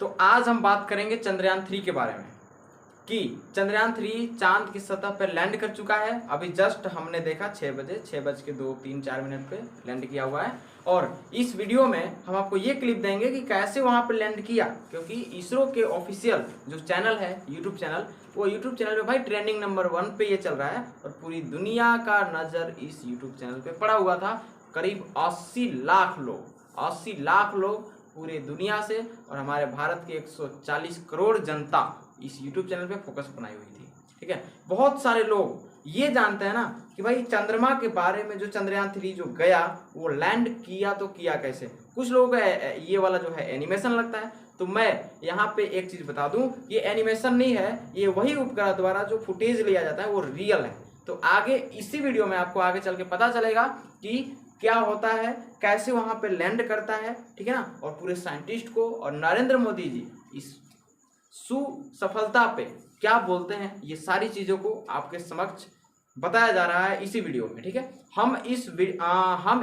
तो आज हम बात करेंगे चंद्रयान 3 के बारे में कि चंद्रयान 3 चांद की सतह पर लैंड कर चुका है। अभी जस्ट हमने देखा 6 बजे 6:02-3-4 पे लैंड किया हुआ है। और इस वीडियो में हम आपको ये क्लिप देंगे कि कैसे वहाँ पे लैंड किया, क्योंकि इसरो के ऑफिशियल जो चैनल है यूट्यूब चैनल, वो यूट्यूब चैनल पे भाई ट्रेंडिंग नंबर 1 पे ये चल रहा है और पूरी दुनिया का नज़र इस यूट्यूब चैनल पे पड़ा हुआ था। करीब 80 लाख लोग पूरे दुनिया से और हमारे भारत की 140 करोड़ जनता इस YouTube चैनल पे फोकस बनाई हुई थी। ठीक है, बहुत सारे लोग ये जानते हैं ना कि भाई चंद्रमा के बारे में, जो चंद्रयान 3 जो गया वो लैंड किया तो किया कैसे। कुछ लोगों को ये वाला जो है एनिमेशन लगता है, तो मैं यहाँ पे एक चीज बता दूं, ये एनिमेशन नहीं है, ये वही उपग्रह द्वारा जो फुटेज लिया जाता है वो रियल है। तो आगे इसी वीडियो में आपको आगे चल के पता चलेगा कि क्या होता है, कैसे वहां पे लैंड करता है। ठीक है ना, और पूरे साइंटिस्ट को और नरेंद्र मोदी जी इस सुसफलता पे क्या बोलते हैं, ये सारी चीजों को आपके समक्ष बताया जा रहा है इसी वीडियो में। ठीक है, हम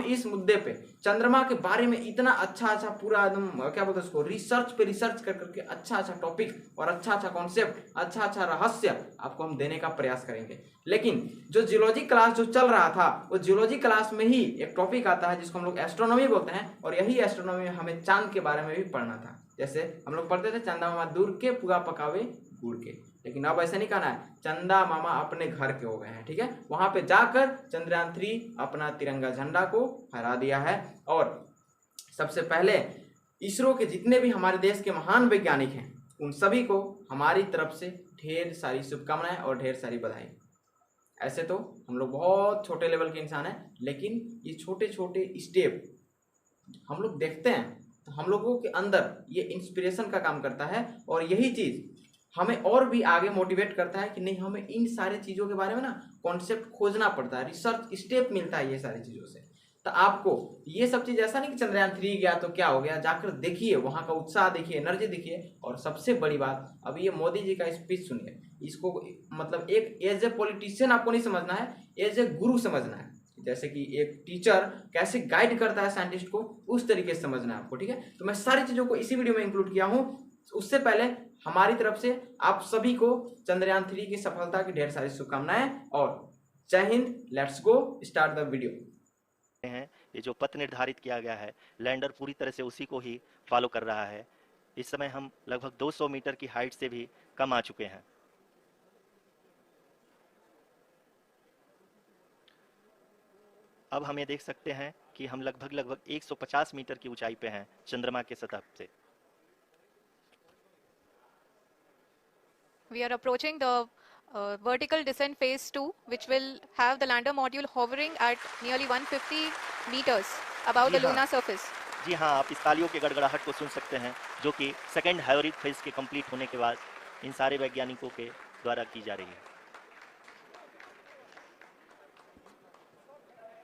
इस मुद्दे पे चंद्रमा के बारे में इतना अच्छा पूरा एकदम क्या बोलते हैं उसको, रिसर्च कर करके अच्छा टॉपिक और अच्छा कॉन्सेप्ट, अच्छा रहस्य आपको हम देने का प्रयास करेंगे। लेकिन जो जियोलॉजी क्लास जो चल रहा था, वो जियोलॉजी क्लास में ही एक टॉपिक आता है जिसको हम लोग एस्ट्रोनॉमी बोलते हैं, और यही एस्ट्रोनॉमी में हमें चांद के बारे में भी पढ़ना था। जैसे हम लोग पढ़ते थे चंदा मामा दूर के पुआ पकावे गुड़ के, लेकिन अब ऐसे नहीं कहना है, चंदा मामा अपने घर के हो गए हैं। ठीक है, वहां पे जाकर चंद्रयान 3 अपना तिरंगा झंडा को फहरा दिया है। और सबसे पहले इसरो के जितने भी हमारे देश के महान वैज्ञानिक हैं, उन सभी को हमारी तरफ से ढेर सारी शुभकामनाएं और ढेर सारी बधाई। ऐसे तो हम लोग बहुत छोटे लेवल के इंसान हैं, लेकिन ये छोटे छोटे स्टेप हम लोग देखते हैं तो हम लोगों के अंदर ये इंस्पिरेशन का काम करता है, और यही चीज हमें और भी आगे मोटिवेट करता है कि नहीं, हमें इन सारे चीज़ों के बारे में ना कॉन्सेप्ट खोजना पड़ता है, रिसर्च स्टेप मिलता है ये सारी चीज़ों से। तो आपको ये सब चीज़ ऐसा नहीं कि चंद्रयान 3 गया तो क्या हो गया, जाकर देखिए, वहाँ का उत्साह देखिए, एनर्जी देखिए। और सबसे बड़ी बात, अब ये मोदी जी का स्पीच सुनिए, इसको मतलब एक एज ए पॉलिटिशियन आपको नहीं समझना है, एज ए गुरु समझना है। जैसे कि एक टीचर कैसे गाइड करता है साइंटिस्ट को, उस तरीके से समझना है आपको। ठीक है, तो मैं सारी चीज़ों को इसी वीडियो में इंक्लूड किया हूँ। उससे पहले हमारी तरफ से आप सभी को चंद्रयान 3 की सफलता की ढेर सारी शुभकामनाएं और जय Hind. Let's go start the video. ये जो पथ निर्धारित किया गया है, लैंडर पूरी तरह से उसी को ही फॉलो कर रहा है। इस समय हम लगभग 200 मीटर की हाइट से भी कम आ चुके हैं। अब हम ये देख सकते हैं कि हम लगभग 150 मीटर की ऊंचाई पे हैं चंद्रमा के सतह से। We are approaching the vertical descent phase 2, which will have the lander module hovering at nearly 150 meters above the lunar surface. जी हाँ, आप इस तालियों के गड़गड़ाहट को सुन सकते हैं, जो कि सेकेंड हाइब्रिड फेज के कंप्लीट होने के बाद इन सारे वैज्ञानिकों के द्वारा की जा रही है।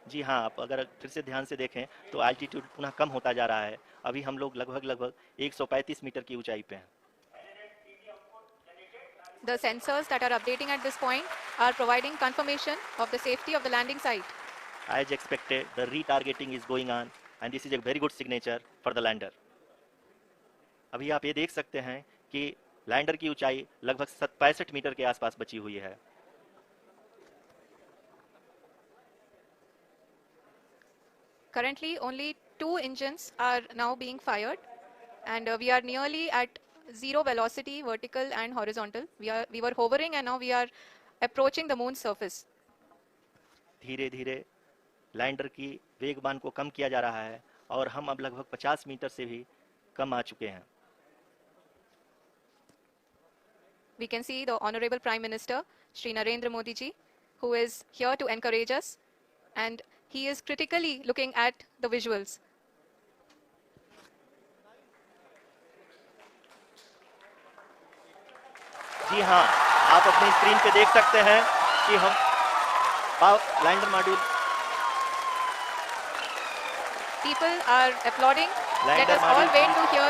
जी हाँ, आप अगर फिर से ध्यान से देखें तो एल्टीट्यूड पुनः कम होता जा रहा है। अभी हम लोग लगभग 135 मीटर की ऊंचाई पे हैं। The sensors that are updating at this point are providing confirmation of the safety of the landing site. As expected, the retargeting is going on and this is a very good signature for the lander. अभी आप ये देख सकते हैं कि lander की ऊंचाई लगभग 65 मीटर के आसपास बची हुई है। Currently, only 2 engines are now being fired, and we are nearly at zero velocity, vertical and horizontal. We were hovering, and now we are approaching the moon's surface. धीरे धीरे लैंडर की वेगमान को कम किया जा रहा है और हम अब लगभग 50 मीटर से भी कम आ चुके हैं। We can see the Honorable Prime Minister, Shri Narendra Modi ji, who is here to encourage us, and he is critically looking at the visuals. जी हाँ, आप अपनी स्क्रीन पे देख सकते हैं कि हम lander module. People are applauding. Let us all wait to hear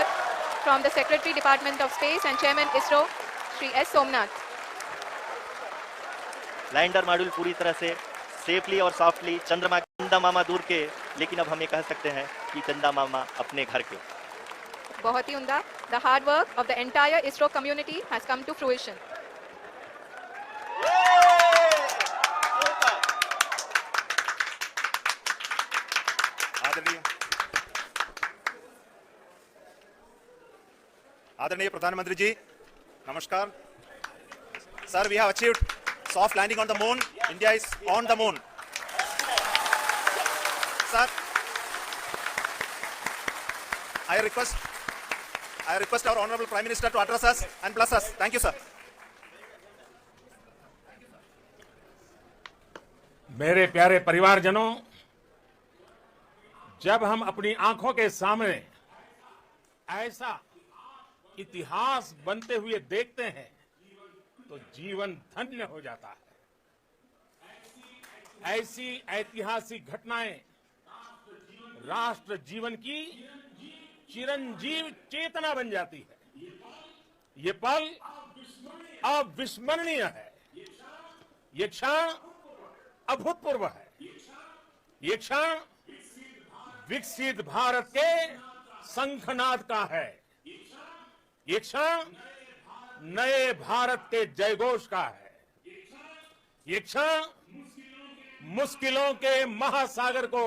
from the Secretary Department of Space and Chairman ISRO, Shri S. Somnath. Lander module पूरी तरह से सेफली और सॉफ्टली चंदा मामा दूर के, लेकिन अब हम ये कह सकते हैं कि चंदा मामा अपने घर के। बहुत ही उम्दा. The hard work of the entire ISRO community has come to fruition. आदरणीय प्रधानमंत्री जी, नमस्कार. Sir, we have achieved soft landing on the moon. India is on the moon. Sir, I request our Honorable Prime Minister to address us and bless us. Thank you, sir. मेरे प्यारे परिवारजनों, जब हम अपनी आंखों के सामने ऐसा इतिहास बनते हुए देखते हैं तो जीवन धन्य हो जाता है. ऐसी ऐतिहासिक घटनाएं राष्ट्र जीवन की चिरंजीव चेतना बन जाती है. ये पल अविस्मरणीय है. ये क्षण अभूतपूर्व है. ये क्षण विकसित भारत के शंखनाद का है. ये क्षण नए भारत के जयघोष का है. ये क्षण मुश्किलों के महासागर को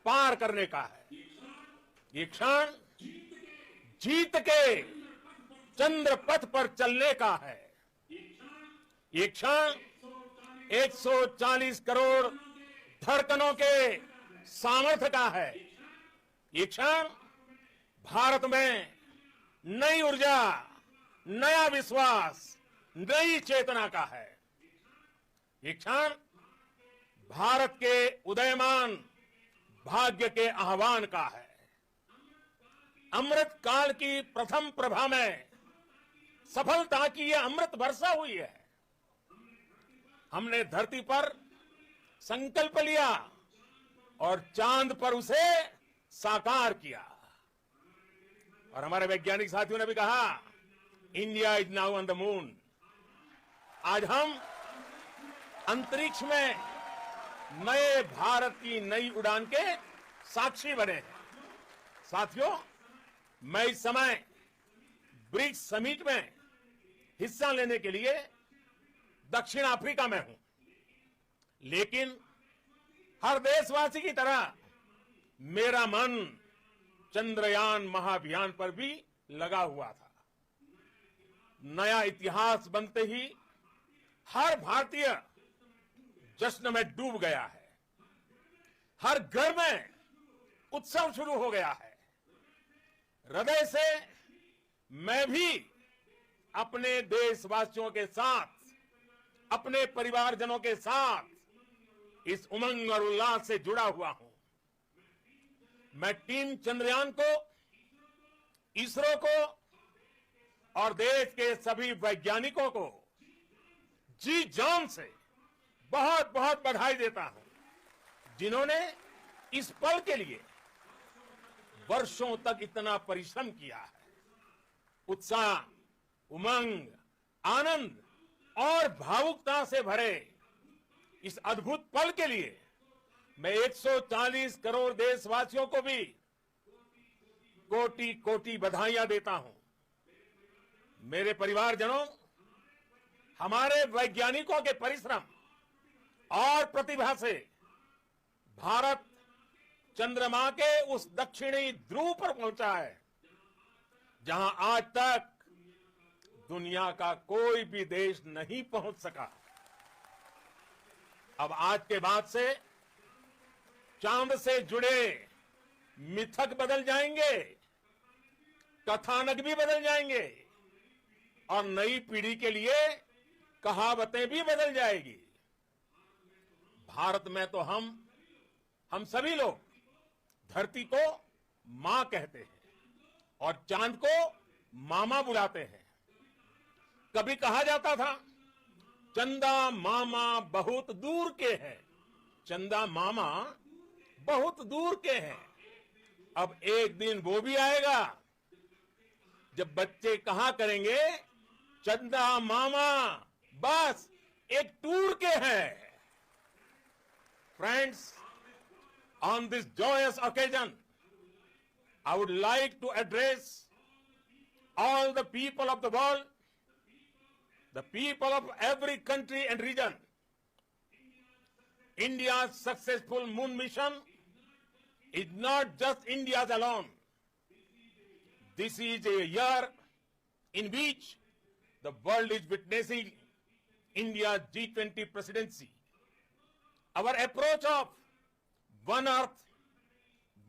पार करने का है. ये क्षण जीत के चंद्र पथ पर चलने का है. ये क्षण 140 करोड़ धड़कनों के सामर्थ्य का है. ये क्षण भारत में नई ऊर्जा, नया विश्वास, नई चेतना का है. ये क्षण भारत के उदयमान भाग्य के आह्वान का है. अमृत काल की प्रथम प्रभा में सफलता की यह अमृत वर्षा हुई है. हमने धरती पर संकल्प लिया और चांद पर उसे साकार किया. और हमारे वैज्ञानिक साथियों ने भी कहा, India is now on the moon. आज हम अंतरिक्ष में नए भारत की नई उड़ान के साक्षी बने हैं. साथियों, मैं इस समय ब्रिक्स समिट में हिस्सा लेने के लिए दक्षिण अफ्रीका में हूं. लेकिन हर देशवासी की तरह मेरा मन चंद्रयान महाअभियान पर भी लगा हुआ था. नया इतिहास बनते ही हर भारतीय जश्न में डूब गया है. हर घर में उत्सव शुरू हो गया है. हृदय से मैं भी अपने देशवासियों के साथ, अपने परिवारजनों के साथ इस उमंग और उल्लास से जुड़ा हुआ हूं. मैं टीम चंद्रयान को, इसरो को और देश के सभी वैज्ञानिकों को जी जान से बहुत बहुत बधाई देता हूं, जिन्होंने इस पल के लिए वर्षों तक इतना परिश्रम किया है. उत्साह, उमंग, आनंद और भावुकता से भरे इस अद्भुत पल के लिए मैं 140 करोड़ देशवासियों को भी कोटि कोटि बधाइयां देता हूं. मेरे परिवारजनों, हमारे वैज्ञानिकों के परिश्रम और प्रतिभा से भारत चंद्रमा के उस दक्षिणी ध्रुव पर पहुंचा है, जहां आज तक दुनिया का कोई भी देश नहीं पहुंच सका. अब आज के बाद से चांद से जुड़े मिथक बदल जाएंगे, कथानक भी बदल जाएंगे और नई पीढ़ी के लिए कहावतें भी बदल जाएगी. भारत में तो हम सभी लोग धरती को मां कहते हैं और चांद को मामा बुलाते हैं. कभी कहा जाता था, चंदा मामा बहुत दूर के हैं. चंदा मामा बहुत दूर के हैं. अब एक दिन वो भी आएगा जब बच्चे कहा करेंगे, चंदा मामा बस एक टूर के हैं. Friends, on this joyous occasion, I would like to address all the people of the world, the people of every country and region, India's successful moon mission is not just India's alone. This is a year in which the world is witnessing India's G20 presidency. Our approach of one earth,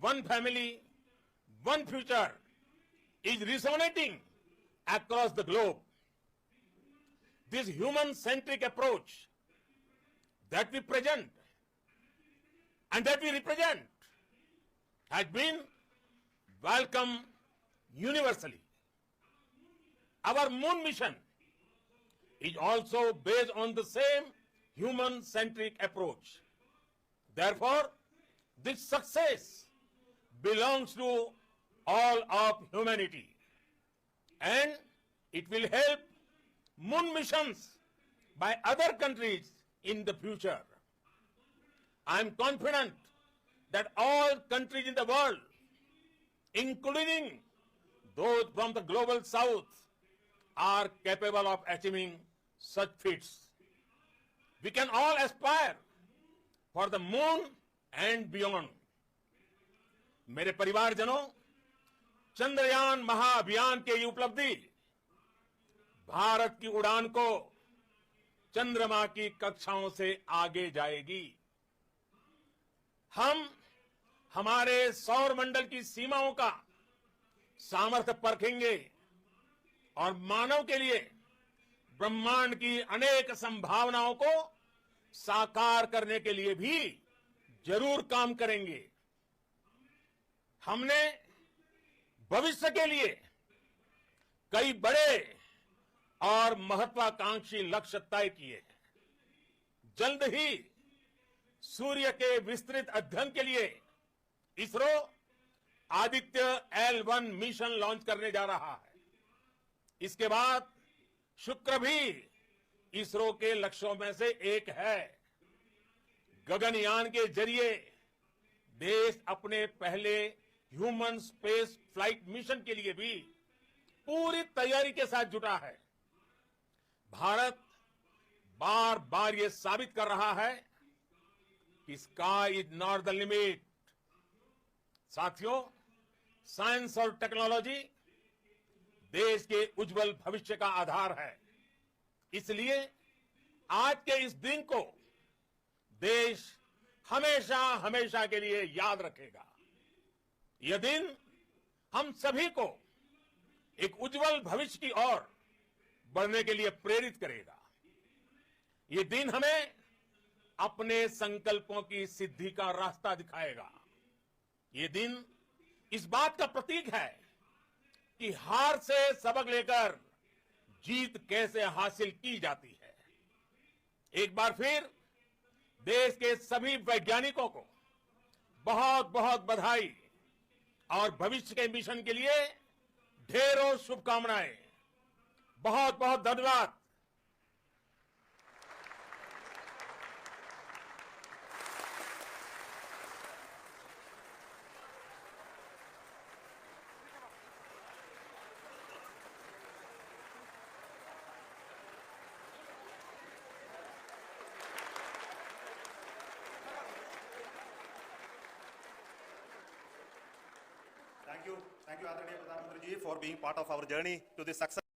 one family, one future is resonating across the globe. This human-centric approach that we present and that we represent has been welcomed universally. Our moon mission is also based on the same human-centric approach. Therefore, this success belongs to all of humanity, and it will help moon missions by other countries in the future. I am confident that all countries in the world, including those from the global south, are capable of achieving such feats. We can all aspire for the moon and beyond. मेरे परिवारजनों, चंद्रयान महाअभियान के ये उपलब्धि भारत की उड़ान को चंद्रमा की कक्षाओं से आगे जाएगी। हम हमारे सौर मंडल की सीमाओं का सामर्थ्य परखेंगे और मानव के लिए ब्रह्मांड की अनेक संभावनाओं को साकार करने के लिए भी जरूर काम करेंगे। हमने भविष्य के लिए कई बड़े और महत्वाकांक्षी लक्ष्य तय किए हैं। जल्द ही सूर्य के विस्तृत अध्ययन के लिए ISRO Aditya L1 mission launch करने जा रहा है। इसके बाद शुक्र भी इसरो के लक्ष्यों में से एक है। गगनयान के जरिए देश अपने पहले ह्यूमन स्पेस फ्लाइट मिशन के लिए भी पूरी तैयारी के साथ जुटा है। भारत बार बार ये साबित कर रहा है कि sky is not the limit. साथियों, साइंस और टेक्नोलॉजी देश के उज्जवल भविष्य का आधार है। इसलिए आज के इस दिन को देश हमेशा हमेशा के लिए याद रखेगा। यह दिन हम सभी को एक उज्जवल भविष्य की ओर बढ़ने के लिए प्रेरित करेगा। ये दिन हमें अपने संकल्पों की सिद्धि का रास्ता दिखाएगा। ये दिन इस बात का प्रतीक है कि हार से सबक लेकर जीत कैसे हासिल की जाती है। एक बार फिर देश के सभी वैज्ञानिकों को बहुत बहुत बधाई और भविष्य के मिशन के लिए ढेरों शुभकामनाएं। बहुत बहुत धन्यवाद। Thank you, Adरणीय प्रधानमंत्री जी, for being part of our journey to the success.